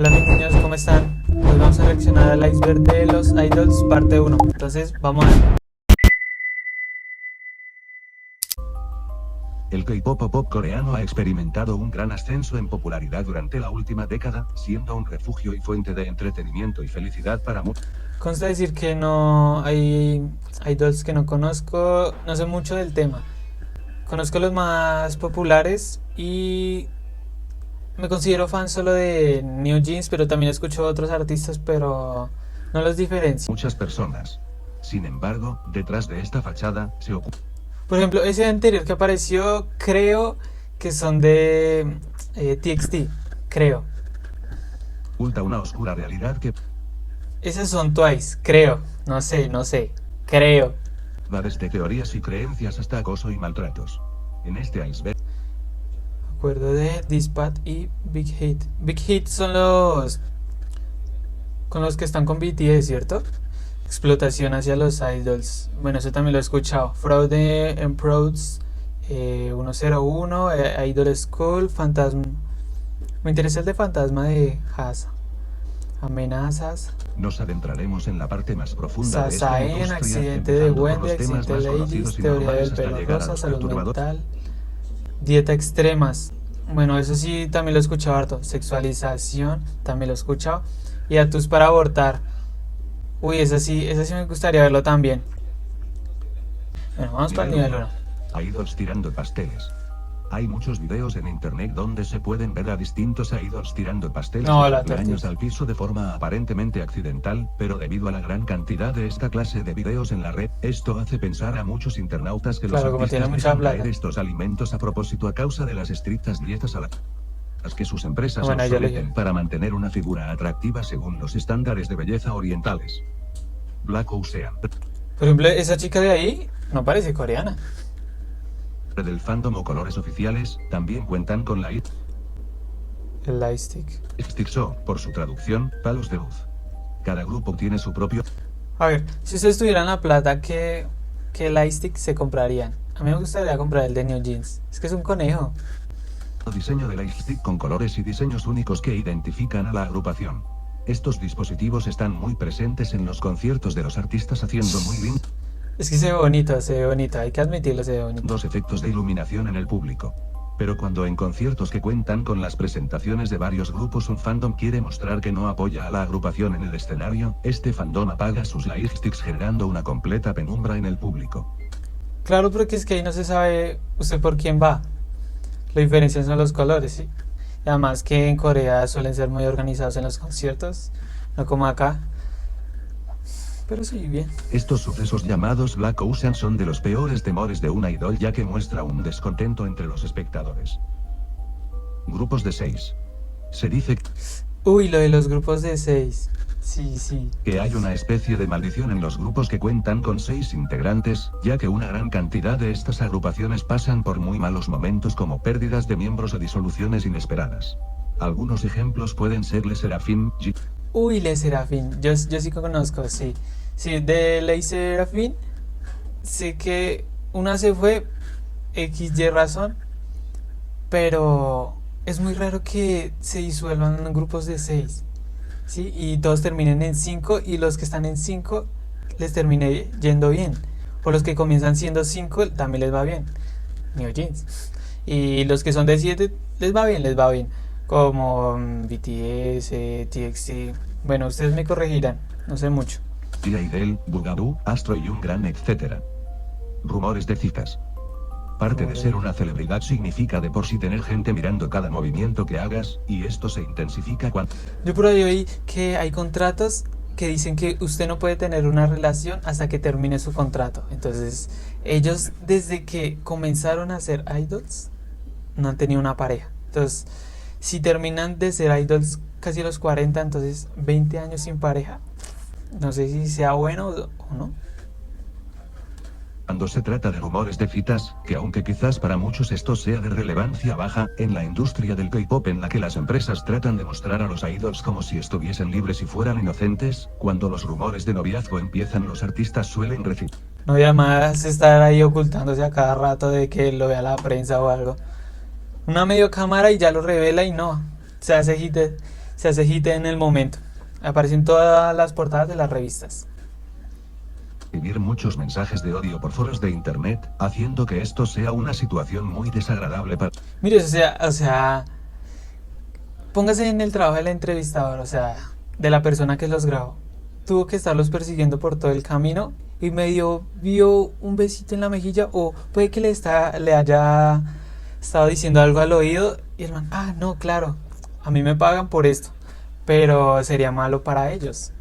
Hola mis niños, ¿cómo están? Hoy vamos a reaccionar al iceberg de los idols parte uno. Entonces, vamos a ver. El K-pop o pop coreano ha experimentado un gran ascenso en popularidad durante la última década, siendo un refugio y fuente de entretenimiento y felicidad para muchos. Consta decir que no hay idols que no conozco, no sé mucho del tema. Conozco los más populares y me considero fan solo de New Jeans, pero también escucho otros artistas, pero no los diferencio. Muchas personas. Sin embargo, detrás de esta fachada, se Por ejemplo, ese anterior que apareció, creo que son de TXT, creo. oculta una oscura realidad que Esos son Twice, creo. No sé, creo. va desde teorías y creencias hasta acoso y maltratos. En este iceberg, Acuerdo de Dispatch y Big Hit. Big Hit son los con los que están con BTS, ¿cierto? Explotación hacia los idols. Bueno, eso también lo he escuchado. Fraude en Prouds 101, Idol School, Fantasma. Me interesa el de Fantasma de Hasa. Amenazas. nos adentraremos en la parte más profunda de esta Sasaen, industria, accidente de empezando por Wendy, los temas accidente de más Ladies, conocidos y teoría normales del hasta pelo llegar a rosa, los salud perturbadores. mental, dieta extremas. Bueno, eso sí también lo he escuchado harto. Sexualización, también lo he escuchado. Y actus para abortar. Uy, esa sí me gustaría verlo también. Bueno, vamos para el nivel 1. Idols tirando pasteles. Hay muchos videos en internet donde se pueden ver a distintos idols tirando pasteles No, de la cumpleaños tortilla. al piso de forma aparentemente accidental, pero debido a la gran cantidad de esta clase de videos en la red, esto hace pensar a muchos internautas que Claro, los como tiene artistas mucha dejan plata. caer estos alimentos a propósito a causa de las estrictas dietas a las que sus empresas Bueno, los yo someten leí. para mantener una figura atractiva según los estándares de belleza orientales. Black Ocean. Por ejemplo, esa chica de ahí no parece coreana. Del fandom o colores oficiales, también cuentan con la El lightstick. Stickso, por su traducción, palos de luz. Cada grupo tiene su propio A ver, si ustedes tuvieran la plata, ¿qué lightstick se comprarían? A mí me gustaría comprar el de New Jeans. Es que es un conejo. diseño de lightstick con colores y diseños únicos que identifican a la agrupación. Estos dispositivos están muy presentes en los conciertos de los artistas haciendo muy lindos Es que se ve bonito, hay que admitirlo, se ve bonito. efectos de iluminación en el público. Pero cuando en conciertos que cuentan con las presentaciones de varios grupos un fandom quiere mostrar que no apoya a la agrupación en el escenario, este fandom apaga sus lightsticks generando una completa penumbra en el público. Claro, porque es que ahí no se sabe usted por quién va. La diferencia son los colores, ¿sí? Y además que en Corea suelen ser muy organizados en los conciertos, no como acá. Pero sí, bien. Estos sucesos llamados Black Ocean son de los peores temores de una idol ya que muestra un descontento entre los espectadores. Grupos de 6. Se dice Uy, lo de los grupos de 6. Sí. que hay una especie de maldición en los grupos que cuentan con 6 integrantes, ya que una gran cantidad de estas agrupaciones pasan por muy malos momentos como pérdidas de miembros o disoluciones inesperadas. Algunos ejemplos pueden ser Le Sserafim, Uy, Le Serafín. Yo sí que conozco, sí. Sí, de Le Serafín. Sé que una se fue XY razón. Pero es muy raro que se disuelvan en grupos de 6. ¿Sí? Y todos terminen en 5 y los que están en 5 les termine yendo bien. O los que comienzan siendo 5 también les va bien. New Jeans. Y los que son de 7 les va bien, les va bien. Como BTS, TXT. Bueno, ustedes me corregirán, no sé mucho. Idol, Bugaboo, Astro y un gran etcétera. Rumores de citas. Parte de ser una celebridad significa de por sí tener gente mirando cada movimiento que hagas, y esto se intensifica cuando Yo por ahí oí que hay contratos que dicen que usted no puede tener una relación hasta que termine su contrato. Entonces, ellos desde que comenzaron a ser idols, no han tenido una pareja. Entonces, si terminan de ser idols casi a los 40, entonces 20 años sin pareja, no sé si sea bueno o no. Cuando se trata de rumores de citas, que aunque quizás para muchos esto sea de relevancia baja, en la industria del K-pop en la que las empresas tratan de mostrar a los idols como si estuviesen libres y fueran inocentes, cuando los rumores de noviazgo empiezan los artistas suelen recibir No voy a más estar ahí ocultándose a cada rato de que lo vea la prensa o algo. Una medio cámara y ya lo revela y no. Se hace hit, se hace hit en el momento. Aparece en todas las portadas de las revistas. Recibir muchos mensajes de odio por foros de internet, haciendo que esto sea una situación muy desagradable para... Mire, o sea, póngase en el trabajo del entrevistador, o sea, de la persona que los grabó. Tuvo que estarlos persiguiendo por todo el camino y medio vio un besito en la mejilla, o puede que le haya estado diciendo algo al oído y el man, no, claro, a mí me pagan por esto, pero sería malo para ellos.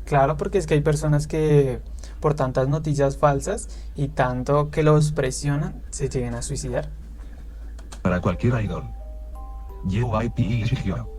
Claro, porque es que hay personas que por tantas noticias falsas y tanto que los presionan, se llegan a suicidar. Para cualquier idol. JYP y Shihyo.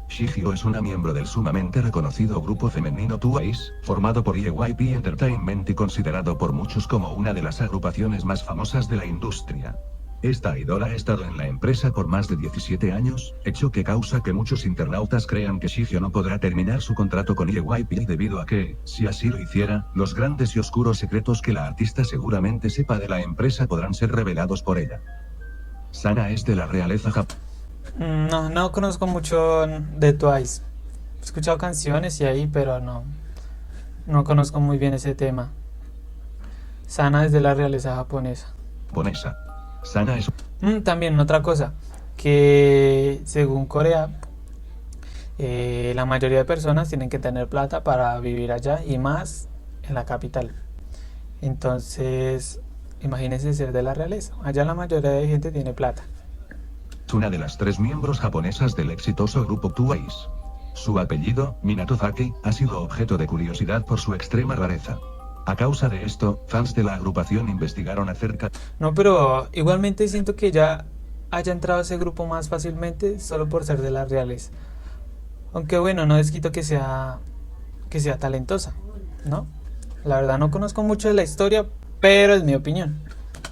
Shihyo es una miembro del sumamente reconocido grupo femenino Twice, formado por JYP Entertainment y considerado por muchos como una de las agrupaciones más famosas de la industria. Esta idol ha estado en la empresa por más de 17 años, hecho que causa que muchos internautas crean que Shihyo no podrá terminar su contrato con JYP debido a que, si así lo hiciera, los grandes y oscuros secretos que la artista seguramente sepa de la empresa podrán ser revelados por ella. Sana es de la realeza japonesa. No conozco mucho de Twice. He escuchado canciones y ahí, pero no conozco muy bien ese tema. Sana es de la realeza japonesa. Sana es... También otra cosa, que según Corea, la mayoría de personas tienen que tener plata para vivir allá y más en la capital. Entonces, imagínense ser de la realeza. Allá la mayoría de gente tiene plata. Una de las 3 miembros japonesas del exitoso grupo Twice. Su apellido, Minato Saki, ha sido objeto de curiosidad por su extrema rareza. A causa de esto, fans de la agrupación investigaron acerca... No, pero igualmente siento que ya haya entrado a ese grupo más fácilmente solo por ser de la realeza. Aunque bueno, no desquito que sea talentosa, ¿no? La verdad no conozco mucho de la historia, pero es mi opinión.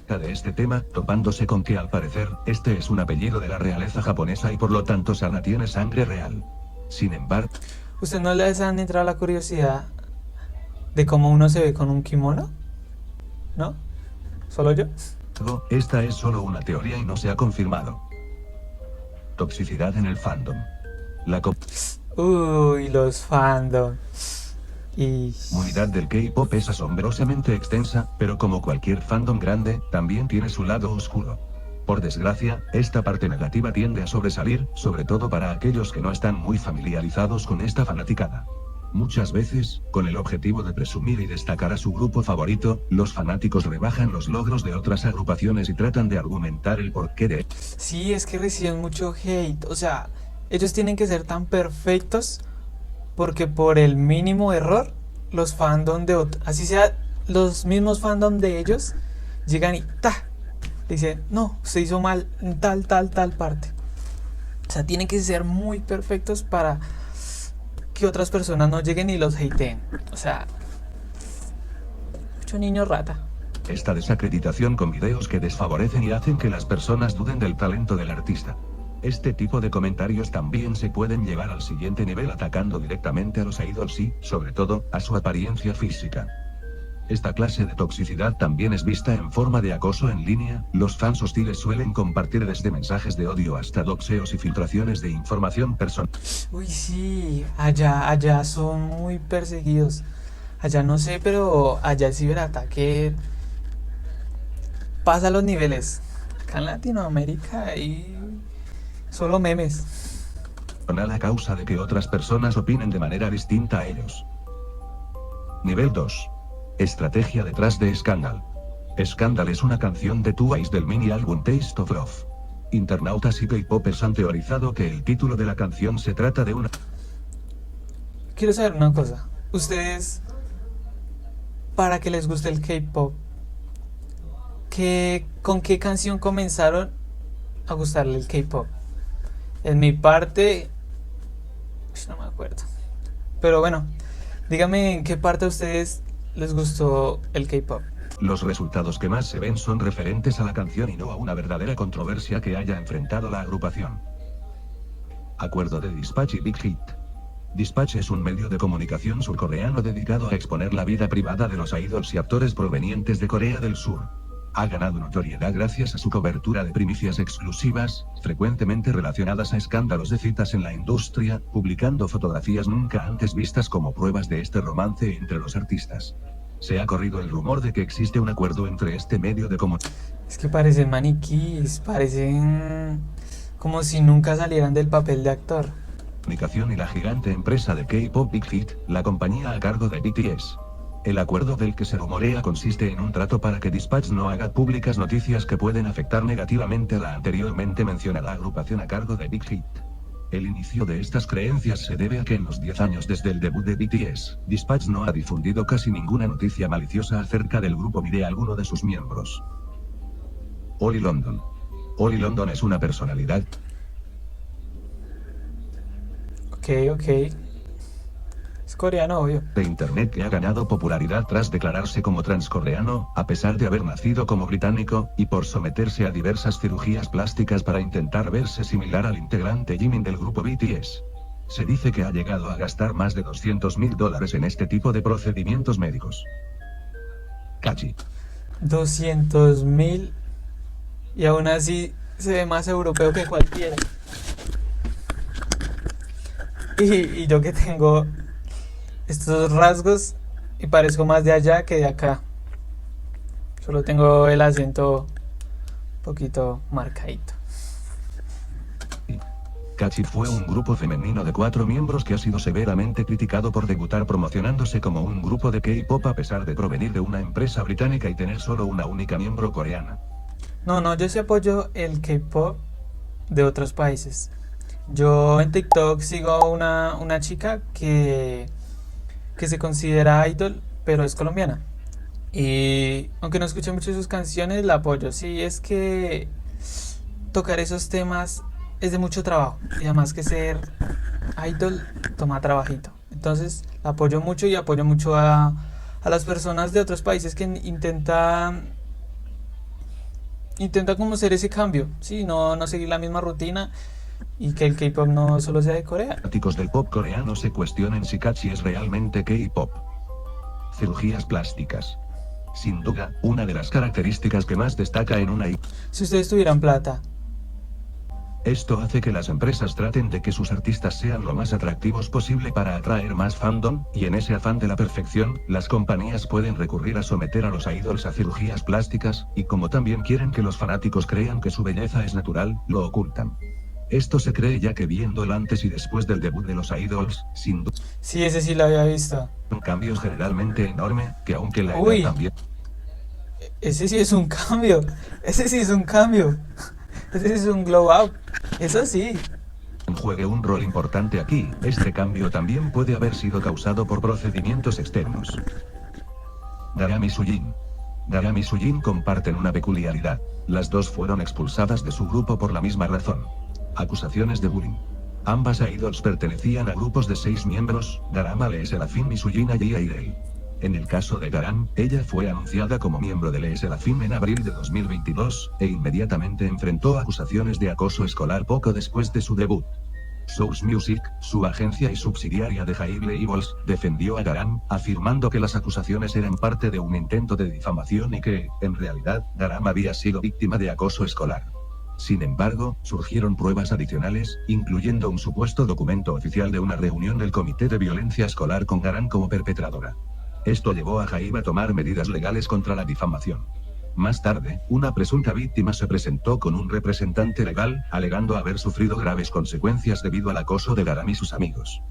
De este tema, topándose con que al parecer, este es un apellido de la realeza japonesa y por lo tanto Sana tiene sangre real. Sin embargo... ¿Usted no les han entrado la curiosidad de cómo uno se ve con un kimono? ¿No? ¿Solo yo? Esta es solo una teoría y no se ha confirmado. Toxicidad en el fandom. Uy, los fandom. Y... comunidad del K-pop es asombrosamente extensa, pero como cualquier fandom grande, también tiene su lado oscuro. Por desgracia, esta parte negativa tiende a sobresalir, sobre todo para aquellos que no están muy familiarizados con esta fanaticada. Muchas veces, con el objetivo de presumir y destacar a su grupo favorito, los fanáticos rebajan los logros de otras agrupaciones y tratan de argumentar el porqué de... Sí, es que reciben mucho hate, o sea, ellos tienen que ser tan perfectos porque por el mínimo error, los fandom así sea, los mismos fandom de ellos, llegan y dicen, no, se hizo mal en tal parte. O sea, tienen que ser muy perfectos para que otras personas no lleguen y los hateen. O sea, mucho niño rata. Esta desacreditación con videos que desfavorecen y hacen que las personas duden del talento del artista. Este tipo de comentarios también se pueden llevar al siguiente nivel atacando directamente a los idols y, sobre todo, a su apariencia física. Esta clase de toxicidad también es vista en forma de acoso en línea, los fans hostiles suelen compartir desde mensajes de odio hasta doxeos y filtraciones de información personal. Uy, sí, allá son muy perseguidos. Allá no sé, pero allá el ciberataque pasa a los niveles. Acá en Latinoamérica hay solo memes. A causa de que otras personas opinen de manera distinta a ellos. Nivel 2. Estrategia detrás de Scandal. Scandal es una canción de Twice del mini álbum Taste of Love. Internautas y K-popers han teorizado que el título de la canción se trata de una... Quiero saber una cosa. Ustedes, para que les guste el K-pop, ¿con qué canción comenzaron a gustarle el K-pop? En mi parte, no me acuerdo. Pero bueno, dígame en qué parte a ustedes les gustó el K-pop. Los resultados que más se ven son referentes a la canción y no a una verdadera controversia que haya enfrentado la agrupación. Acuerdo de Dispatch y Big Hit. Dispatch es un medio de comunicación surcoreano dedicado a exponer la vida privada de los idols y actores provenientes de Corea del Sur. Ha ganado notoriedad gracias a su cobertura de primicias exclusivas, frecuentemente relacionadas a escándalos de citas en la industria, publicando fotografías nunca antes vistas como pruebas de este romance entre los artistas. Se ha corrido el rumor de que existe un acuerdo entre este medio de Es que parecen maniquís, parecen como si nunca salieran del papel de actor. comunicación y la gigante empresa de K-pop Big Hit, la compañía a cargo de BTS. El acuerdo del que se rumorea consiste en un trato para que Dispatch no haga públicas noticias que pueden afectar negativamente a la anteriormente mencionada agrupación a cargo de Big Hit. El inicio de estas creencias se debe a que en los 10 años desde el debut de BTS, Dispatch no ha difundido casi ninguna noticia maliciosa acerca del grupo ni de alguno de sus miembros. Oli London. Oli London es una personalidad Ok. Es coreano, obvio. de internet que ha ganado popularidad tras declararse como transcoreano, a pesar de haber nacido como británico, y por someterse a diversas cirugías plásticas para intentar verse similar al integrante Jimin del grupo BTS. Se dice que ha llegado a gastar más de $200.000 en este tipo de procedimientos médicos. Kachi. 200.000 y aún así se ve más europeo que cualquiera. Y yo que tengo estos rasgos y parezco más de allá que de acá. Solo tengo el acento un poquito marcadito. Kachi fue un grupo femenino de 4 miembros que ha sido severamente criticado por debutar promocionándose como un grupo de K-pop a pesar de provenir de una empresa británica y tener solo una única miembro coreana. No, yo sí apoyo el K-pop de otros países. Yo en TikTok sigo a una chica que se considera idol, pero es colombiana. Y aunque no escuché mucho sus canciones, la apoyo. Sí, es que tocar esos temas es de mucho trabajo. Y además que ser idol toma trabajito. Entonces la apoyo mucho y apoyo mucho a las personas de otros países que intentan como hacer ese cambio. Sí, no seguir la misma rutina. Y que el K-pop no solo sea de Corea. Fanáticos del pop coreano se cuestionan si Kachi es realmente K-pop. Cirugías plásticas. Sin duda, una de las características que más destaca en una Si ustedes tuvieran plata, esto hace que las empresas traten de que sus artistas sean lo más atractivos posible para atraer más fandom, y en ese afán de la perfección, las compañías pueden recurrir a someter a los idols a cirugías plásticas, y como también quieren que los fanáticos crean que su belleza es natural, lo ocultan. Esto se cree ya que viendo el antes y después del debut de los idols, sin duda, sí, ese sí lo había visto. un cambio generalmente enorme, que aunque la Uy. edad también Ese sí es un cambio. Ese sí es un cambio. Ese sí es un glow up. Eso sí. juegue un rol importante aquí, este cambio también puede haber sido causado por procedimientos externos. Garam y Sujin. Garam y Sujin comparten una peculiaridad. Las dos fueron expulsadas de su grupo por la misma razón. Acusaciones de bullying. Ambas idols pertenecían a grupos de 6 miembros, Garam a LE SSERAFIM y Sujin a J-IDOL. En el caso de Garam, ella fue anunciada como miembro de LE SSERAFIM en abril de 2022, e inmediatamente enfrentó acusaciones de acoso escolar poco después de su debut. Source Music, su agencia y subsidiaria de Hybe Labels, defendió a Garam, afirmando que las acusaciones eran parte de un intento de difamación y que, en realidad, Garam había sido víctima de acoso escolar. Sin embargo, surgieron pruebas adicionales, incluyendo un supuesto documento oficial de una reunión del Comité de Violencia Escolar con Garam como perpetradora. Esto llevó a Hybe a tomar medidas legales contra la difamación. Más tarde, una presunta víctima se presentó con un representante legal, alegando haber sufrido graves consecuencias debido al acoso de Garam y sus amigos.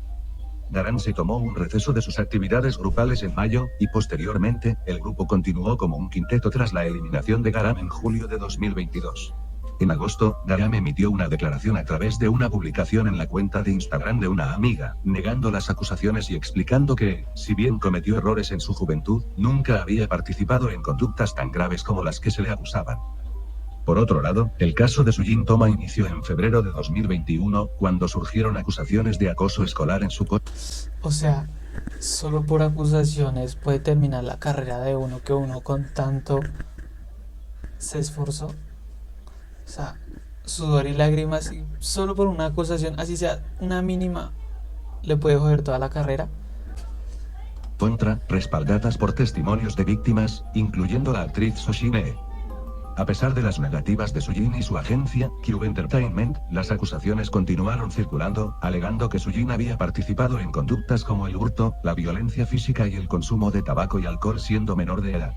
Garam se tomó un receso de sus actividades grupales en mayo, y posteriormente, el grupo continuó como un quinteto tras la eliminación de Garam en julio de 2022. En agosto, Garam emitió una declaración a través de una publicación en la cuenta de Instagram de una amiga, negando las acusaciones y explicando que, si bien cometió errores en su juventud, nunca había participado en conductas tan graves como las que se le acusaban. Por otro lado, el caso de Sujin toma inicio en febrero de 2021, cuando surgieron acusaciones de acoso escolar en su O sea, solo por acusaciones puede terminar la carrera de uno que uno con tanto se esforzó. O sea, sudor y lágrimas, y solo por una acusación, así sea una mínima, le puede joder toda la carrera. contra, respaldadas por testimonios de víctimas, incluyendo la actriz Soshine. A pesar de las negativas de Sujin y su agencia, Cube Entertainment, las acusaciones continuaron circulando, alegando que Sujin había participado en conductas como el hurto, la violencia física y el consumo de tabaco y alcohol siendo menor de edad.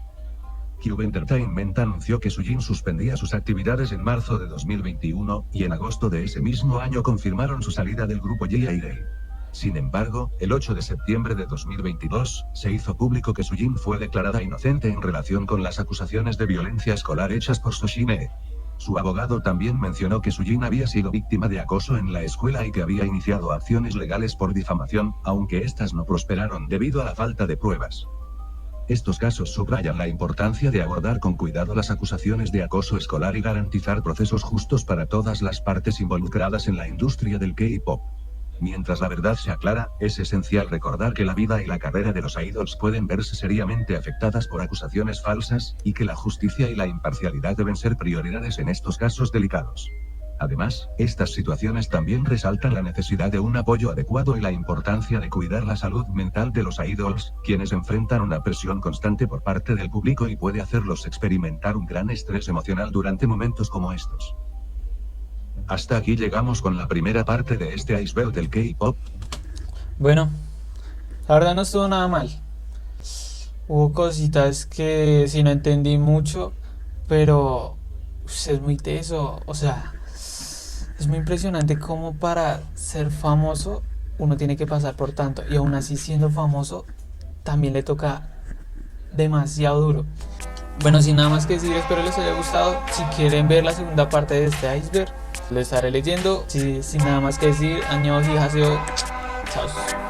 Cube Entertainment anunció que Sujin suspendía sus actividades en marzo de 2021, y en agosto de ese mismo año confirmaron su salida del grupo J.I.D. Sin embargo, el 8 de septiembre de 2022, se hizo público que Sujin fue declarada inocente en relación con las acusaciones de violencia escolar hechas por Soshine. Su abogado también mencionó que Sujin había sido víctima de acoso en la escuela y que había iniciado acciones legales por difamación, aunque estas no prosperaron debido a la falta de pruebas. Estos casos subrayan la importancia de abordar con cuidado las acusaciones de acoso escolar y garantizar procesos justos para todas las partes involucradas en la industria del K-pop. Mientras la verdad se aclara, es esencial recordar que la vida y la carrera de los idols pueden verse seriamente afectadas por acusaciones falsas, y que la justicia y la imparcialidad deben ser prioridades en estos casos delicados. Además, estas situaciones también resaltan la necesidad de un apoyo adecuado y la importancia de cuidar la salud mental de los idols, quienes enfrentan una presión constante por parte del público y puede hacerlos experimentar un gran estrés emocional durante momentos como estos. Hasta aquí llegamos con la primera parte de este iceberg del K-pop. Bueno, la verdad no estuvo nada mal. Hubo cositas que sí no entendí mucho, pero es muy teso. O sea, es muy impresionante cómo para ser famoso uno tiene que pasar por tanto. Y aún así, siendo famoso, también le toca demasiado duro. Bueno, sin nada más que decir, espero les haya gustado. Si quieren ver la segunda parte de este iceberg, lo estaré leyendo. Sin nada más que decir, 안녕히 하세요. Chao.